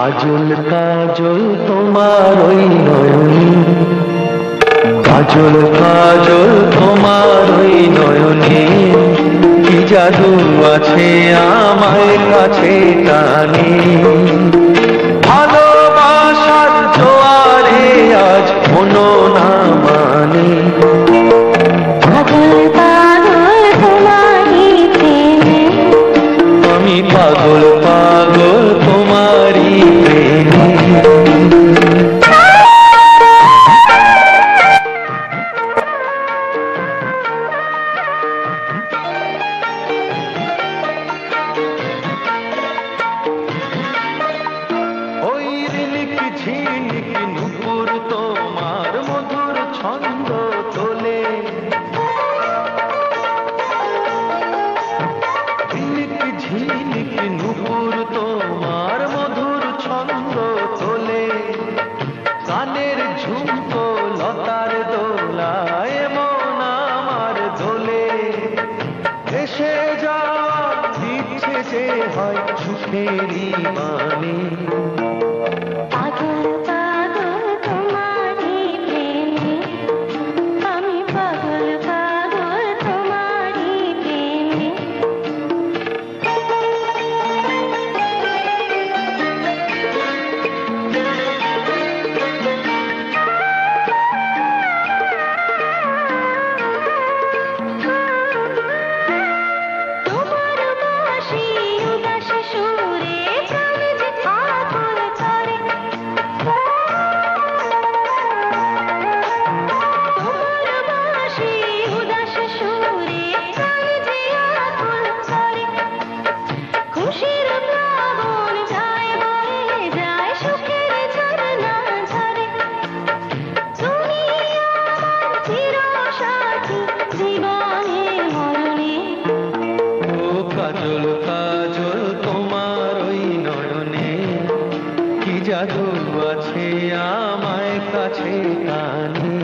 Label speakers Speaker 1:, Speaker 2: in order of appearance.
Speaker 1: কাজল কাজল তোমার ওই নয়নে, কাজল কাজল তোমার ওই নয়নে, কি জাদু আছে আমায় কাছে টানে। ভালোবাসার জোয়ারে আজ মনো না মানে,
Speaker 2: পাগল পাগল তোমারই প্রেমে,
Speaker 1: আমি পাগল পাগল তোমারই প্রেমে। ওই রিলিক ঝিনিক নুপুর তোমার মধুর ছন্দ তোলে, রিলিক ঝিনিক নুপুর তোমার মধুর ছন্দ তোলে। কানের ঝুমকো লতার দোলায় মন আমার দোলে, এসে যাওয়ার ইচ্ছে যে হয় সুখেরই মানে।
Speaker 2: পাগল পাগল তোমারই প্রেমে, আমি পাগল পাগল তোমারই প্রেমে। তোমার বাঁশি উদাস সুরে প্রাণ যে আকুল করে, তোমার বাঁশি উদাস সুরে প্রাণ যে আকুল করে। খুশির প্লাবন যায় বয়ে যায়, সুখের ঝরনা ঝরে। তুমি আমার চিরসাথী, জীবনে মরণে।
Speaker 1: ও কাজল কাজল তোমার ওই নয়নে, কি জাদু আছে আমায় কাছে টানে।